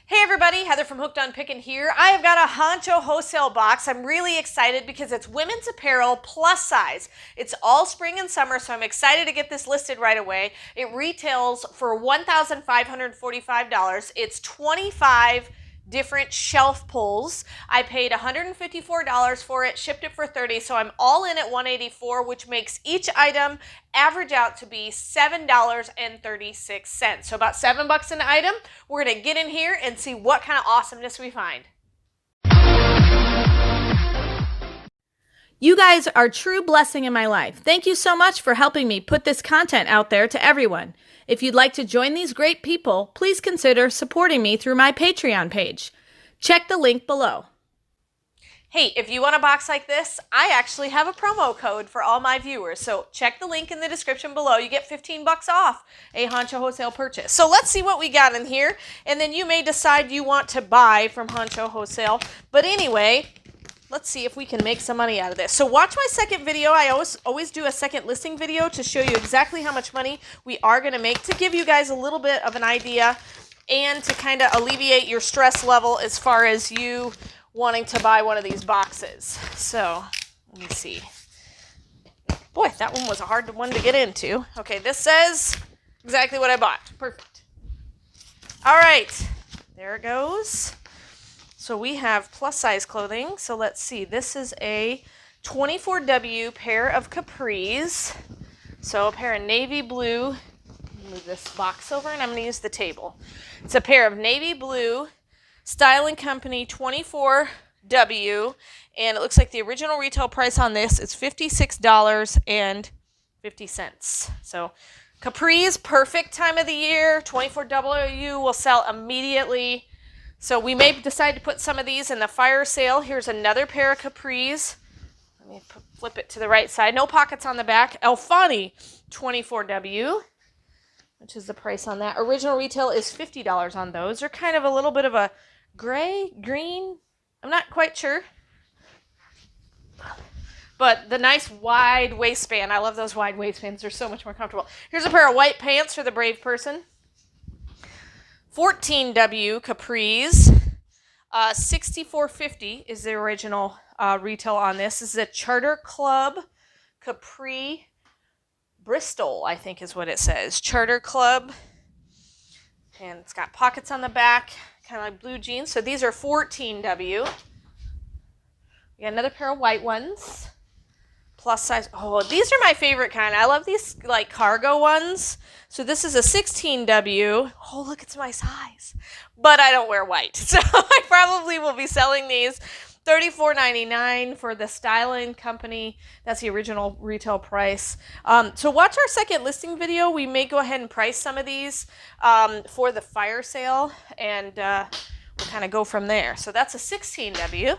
Hey everybody, Heather from Hooked on Pickin here. I have got a Honcho Wholesale box. I'm really excited because it's women's apparel plus size. It's all spring and summer, so I'm excited to get this listed right away. It retails for $1,545. It's 25 different shelf pulls. I paid $154 for it, shipped it for $30, so I'm all in at $184, which makes each item average out to be $7.36. So about $7 an item. We're gonna get in here and see what kind of awesomeness we find. You guys are a true blessing in my life. Thank you so much for helping me put this content out there to everyone. If you'd like to join these great people, please consider supporting me through my Patreon page. Check the link below. Hey, if you want a box like this, I actually have a promo code for all my viewers. So check the link in the description below. You get 15 bucks off a Honcho Wholesale purchase. So let's see what we got in here. And then you may decide you want to buy from Honcho Wholesale. But anyway, let's see if we can make some money out of this. So watch my second video. I always do a second listing video to show you exactly how much money we are going to make, to give you guys a little bit of an idea and to kind of alleviate your stress level as far as you wanting to buy one of these boxes. So let me see. Boy, that one was a hard one to get into. Okay, this says exactly what I bought. Perfect. All right, there it goes. So we have plus size clothing. So let's see. This is a 24W pair of capris. So a pair of navy blue. Move this box over and I'm going to use the table. It's a pair of navy blue Style & Company 24W. And it looks like the original retail price on this is $56.50. So capris, perfect time of the year. 24W will sell immediately. So we may decide to put some of these in the fire sale. Here's another pair of capris. Let me flip it to the right side. No pockets on the back. Alfani 24W, which is the price on that. Original retail is $50 on those. They're kind of a little bit of a gray, green. I'm not quite sure. But the nice wide waistband. I love those wide waistbands. They're so much more comfortable. Here's a pair of white pants for the brave person. 14W capris, $64.50 is the original retail on this. This is a Charter Club Capri Bristol, I think is what it says. Charter Club, and it's got pockets on the back, kind of like blue jeans. So these are 14W. We got another pair of white ones. Plus size. Oh, these are my favorite kind. I love these like cargo ones. So this is a 16W. Oh, look, it's my size. But I don't wear white. So I probably will be selling these $34.99 for the Style & Company. That's the original retail price. So watch our second listing video. We may go ahead and price some of these for the fire sale. And we'll kind of go from there. So that's a 16W.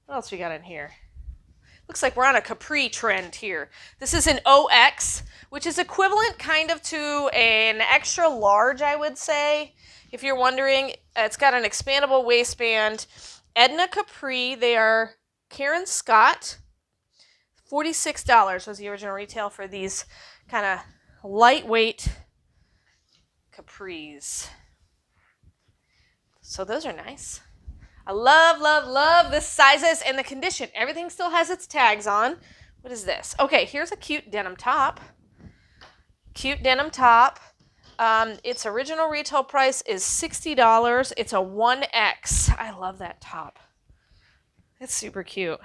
What else we got in here? Looks like we're on a capri trend here. This is an OX, which is equivalent kind of to an extra large, I would say. If you're wondering, it's got an expandable waistband. Edna Capri, they are Karen Scott. $46 was the original retail for these kind of lightweight capris. So those are nice. I love, love, love the sizes and the condition. Everything still has its tags on. What is this? Okay, here's a cute denim top. Cute denim top. Its original retail price is $60. It's a 1X. I love that top. It's super cute.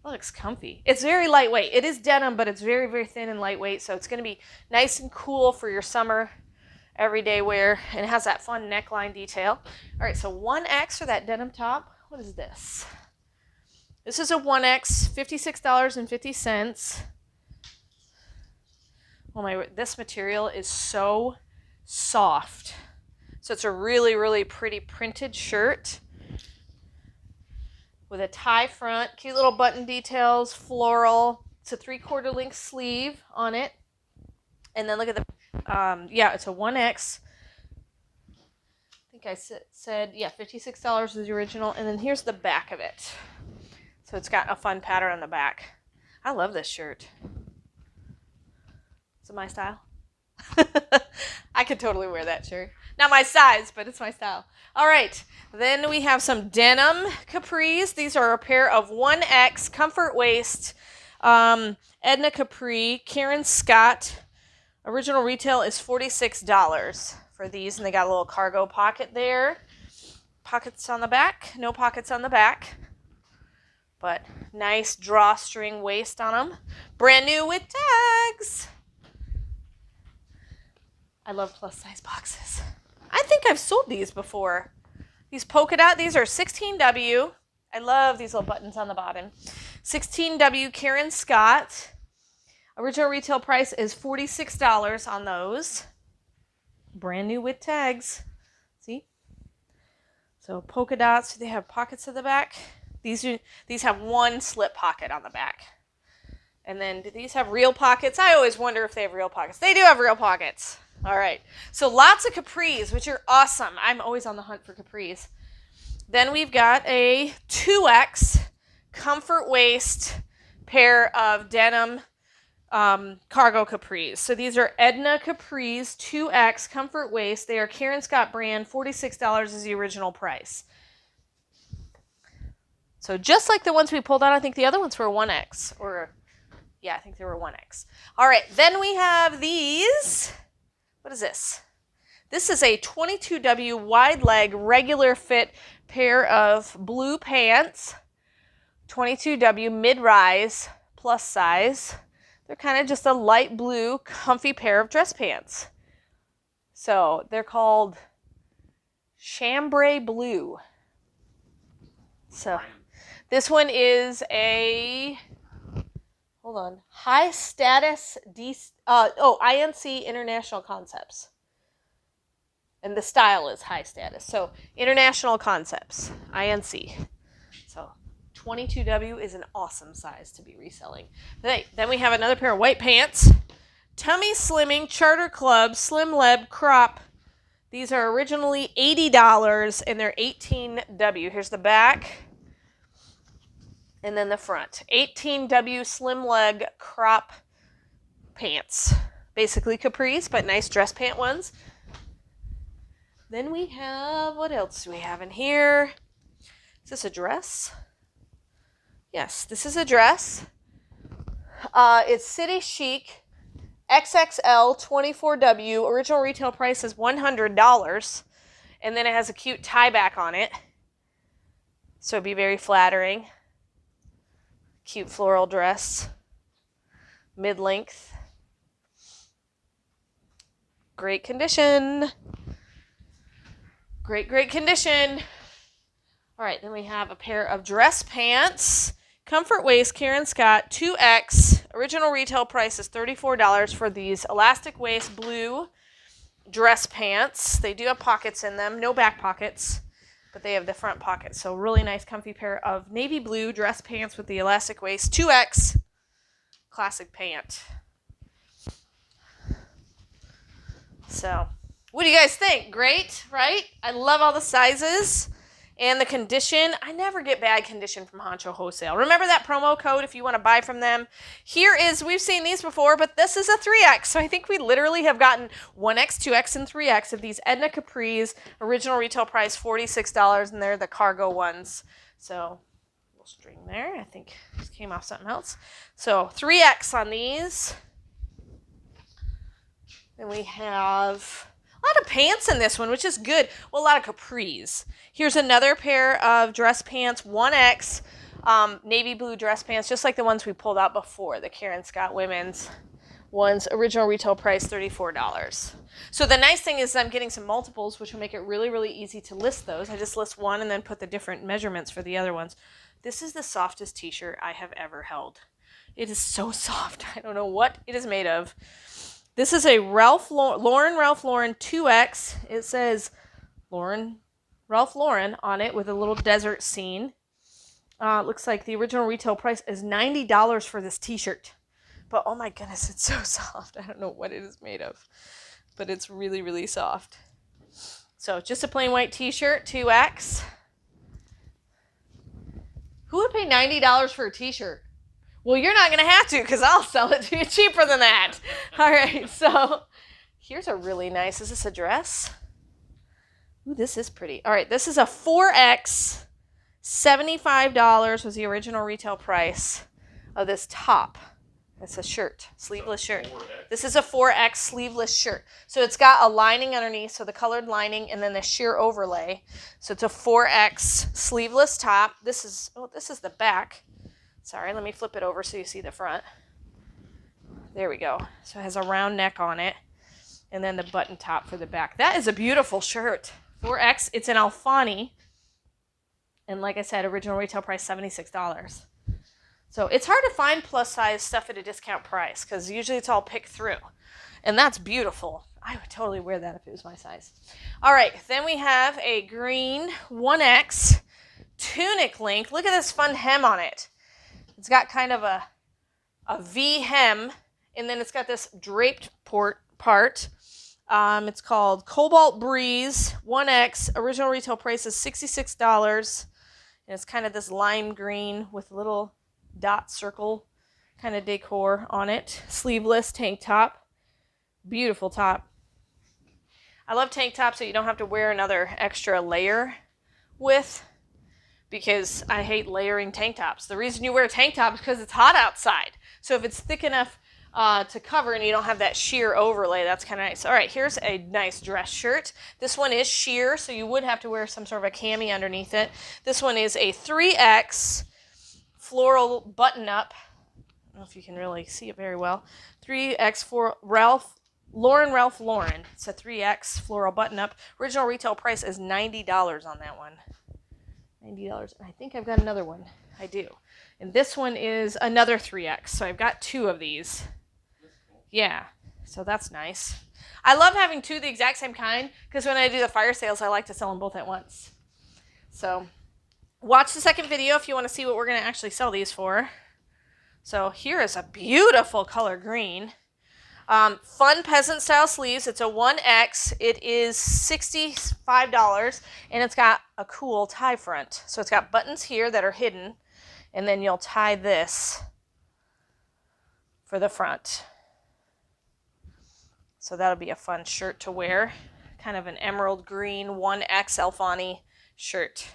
It looks comfy. It's very lightweight. It is denim, but it's very, very thin and lightweight, so it's going to be nice and cool for your summer everyday wear, and it has that fun neckline detail. All right, so 1X for that denim top. What is this? This is a 1X, $56.50. Oh my, this material is so soft. So it's a really, really pretty printed shirt with a tie front, cute little button details, floral. It's a 3/4 length sleeve on it. And then look at the yeah, it's a 1X. I think I said, yeah, $56 is the original. And then here's the back of it. So it's got a fun pattern on the back. I love this shirt. Is it my style? I could totally wear that shirt. Not my size, but it's my style. All right. Then we have some Denim Capris. These are a pair of 1X comfort waist Edna Capri, Karen Scott. Original retail is $46 for these, and they got a little cargo pocket there. Pockets on the back. No pockets on the back. But nice drawstring waist on them. Brand new with tags. I love plus size boxes. I think I've sold these before. These polka dot, these are 16W. I love these little buttons on the bottom. 16W Karen Scott. Original retail price is $46 on those. Brand new with tags. See? So polka dots, they have pockets at the back. These have one slip pocket on the back. And then do these have real pockets? I always wonder if they have real pockets. They do have real pockets. All right. So lots of capris, which are awesome. I'm always on the hunt for capris. Then we've got a 2X comfort waist pair of denim cargo capris. So these are Edna Capris 2X comfort waist. They are Karen Scott brand. $46 is the original price. So just like the ones we pulled out, I think the other ones were 1X. I think they were 1X. All right, then we have these. What is this? This is a 22W wide leg regular fit pair of blue pants. 22W mid-rise plus size. They're kind of just a light blue comfy pair of dress pants. So they're called chambray blue. So this one is a, hold on, high status, INC International Concepts. And the style is high status. So International Concepts, INC. So 22W is an awesome size to be reselling. Then we have another pair of white pants. Tummy Slimming Charter Club Slim Leb Crop. These are originally $80 and they're 18W. Here's the back. And then the front. 18W Slim Leg Crop Pants. Basically capris, but nice dress pant ones. Then we have, what else do we have in here? Is this a dress? Yes, this is a dress. It's City Chic XXL 24W. Original retail price is $100. And then it has a cute tie back on it. So it'd be very flattering. Cute floral dress. Mid-length. Great condition. Great condition. All right, then we have a pair of dress pants. Comfort waist, Karen Scott, 2X. Original retail price is $34 for these elastic waist blue dress pants. They do have pockets in them, no back pockets, but they have the front pockets. So really nice comfy pair of navy blue dress pants with the elastic waist, 2X. Classic pant. So, what do you guys think? Great, right? I love all the sizes and the condition. I never get bad condition from Honcho Wholesale. Remember that promo code if you want to buy from them. Here is, we've seen these before, but this is a 3X. So I think we literally have gotten 1X, 2X, and 3X of these Edna Capris. Original retail price $46, and they're the cargo ones. So, little string there. I think this came off something else. So 3X on these. Then we have a lot of pants in this one, which is good. Well, a lot of capris. Here's another pair of dress pants, 1X, navy blue dress pants, just like the ones we pulled out before, the Karen Scott women's ones. Original retail price, $34. So the nice thing is I'm getting some multiples, which will make it really, really easy to list those. I just list one and then put the different measurements for the other ones. This is the softest t-shirt I have ever held. It is so soft. I don't know what it is made of. This is a Ralph Lauren 2X. It says Ralph Lauren on it with a little desert scene. It looks like the original retail price is $90 for this t-shirt. But oh my goodness, it's so soft. I don't know what it is made of. But it's really, really soft. So just a plain white t-shirt, 2X. Who would pay $90 for a t-shirt? Well, you're not going to have to because I'll sell it to you cheaper than that. All right, so here's a really nice, is this a dress? Ooh, this is pretty. All right, this is a 4X. $75 was the original retail price of this top. It's a shirt, sleeveless shirt. This is a 4X sleeveless shirt. So it's got a lining underneath, so the colored lining, and then the sheer overlay. So it's a 4X sleeveless top. This is the back. Sorry, let me flip it over so you see the front. There we go. So it has a round neck on it, and then the button top for the back. That is a beautiful shirt. 4X, it's an Alfani. And like I said, original retail price, $76. So it's hard to find plus size stuff at a discount price because usually it's all picked through. And that's beautiful. I would totally wear that if it was my size. All right, then we have a green 1X tunic length. Look at this fun hem on it. It's got kind of a V hem, and then it's got this draped part. It's called Cobalt Breeze 1X. Original retail price is $66. And it's kind of this lime green with little dot circle kind of decor on it. Sleeveless tank top. Beautiful top. I love tank tops that you don't have to wear another extra layer with, because I hate layering tank tops. The reason you wear a tank top is because it's hot outside. So if it's thick enough to cover and you don't have that sheer overlay, that's kind of nice. All right, here's a nice dress shirt. This one is sheer, so you would have to wear some sort of a cami underneath it. This one is a 3X floral button-up. I don't know if you can really see it very well. 3X for Ralph Lauren. It's a 3X floral button-up. Original retail price is $90 on that one. $90. And I think I've got another one. I do. And this one is another 3X. So I've got two of these. Yeah. So that's nice. I love having two of the exact same kind because when I do the fire sales, I like to sell them both at once. So watch the second video if you want to see what we're going to actually sell these for. So here is a beautiful color green. Fun peasant style sleeves. It's a 1X. It is $65, and it's got a cool tie front. So it's got buttons here that are hidden, and then you'll tie this for the front. So that'll be a fun shirt to wear. Kind of an emerald green 1X Alfani shirt.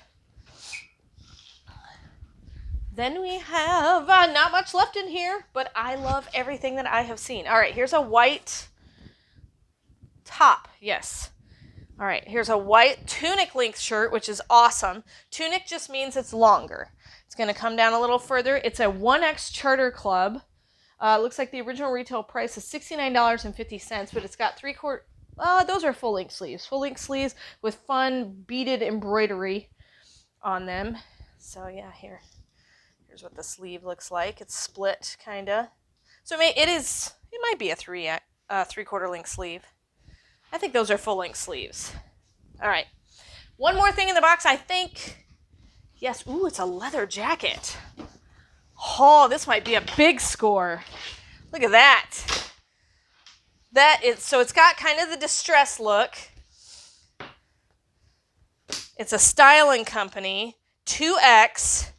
Then we have not much left in here, but I love everything that I have seen. All right, here's a white top. Yes. All right, here's a white tunic length shirt, which is awesome. Tunic just means it's longer. It's going to come down a little further. It's a 1X Charter Club. Looks like the original retail price is $69.50, but it's got those are full length sleeves. Full length sleeves with fun beaded embroidery on them. So yeah, here's what the sleeve looks like. It's split, kinda. So it might be a 3/4 length sleeve. I think those are full length sleeves. All right. One more thing in the box, I think. Yes. Ooh, it's a leather jacket. Oh, this might be a big score. Look at that. So it's got kind of the distress look. It's a Styling Company 2X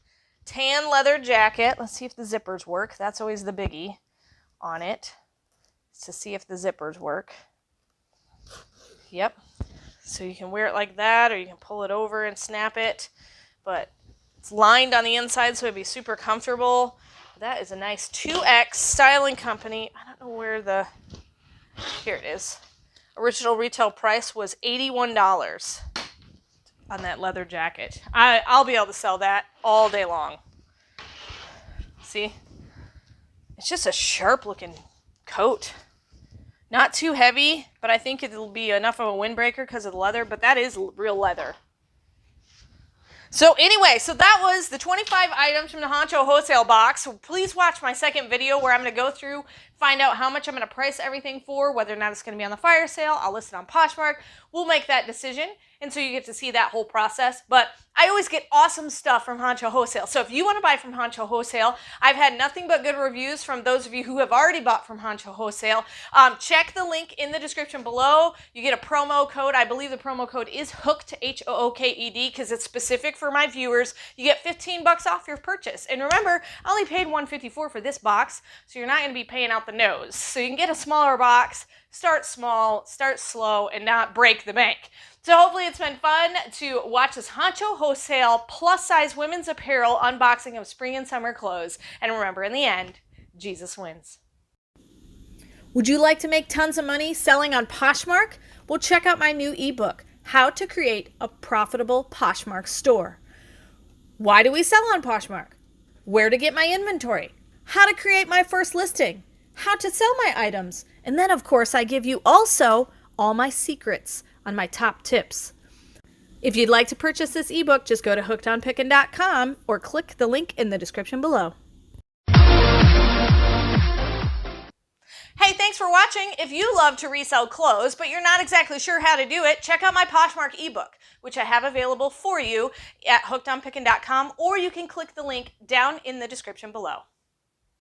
tan leather jacket. Let's see if the zippers work. That's always the biggie on it, to see if the zippers work. Yep. So you can wear it like that, or you can pull it over and snap it. But it's lined on the inside, so it'd be super comfortable. That is a nice 2X Styling Company. I don't know where here it is. Original retail price was $81 on that leather jacket. I'll be able to sell that all day long. See? It's just a sharp looking coat. Not too heavy, but I think it'll be enough of a windbreaker because of the leather, but that is real leather. So anyway, that was the 25 items from the Honcho Wholesale box. So please watch my second video where I'm going to go through, find out how much I'm going to price everything for, whether or not it's going to be on the fire sale. I'll list it on Poshmark. We'll make that decision, and so you get to see that whole process. But I always get awesome stuff from Honcho Wholesale. So if you want to buy from Honcho Wholesale, I've had nothing but good reviews from those of you who have already bought from Honcho Wholesale. Check the link in the description below. You get a promo code. I believe the promo code is HOOKED, HOOKED, because it's specific for my viewers. You get $15 off your purchase. And remember, I only paid $154 for this box, so you're not going to be paying out the nose. So you can get a smaller box, start small, start slow, and not break the bank. So hopefully it's been fun to watch this Honcho Wholesale plus size women's apparel unboxing of spring and summer clothes. And remember, in the end, Jesus wins. Would you like to make tons of money selling on Poshmark? Well, check out my new ebook, How to Create a Profitable Poshmark Store. Why do we sell on Poshmark? Where to get my inventory? How to create my first listing? How to sell my items? And then, of course, I give you also all my secrets on my top tips. If you'd like to purchase this ebook, just go to hookedonpickin.com or click the link in the description below. Hey, thanks for watching. If you love to resell clothes, but you're not exactly sure how to do it, check out my Poshmark ebook, which I have available for you at hookedonpickin.com, or you can click the link down in the description below.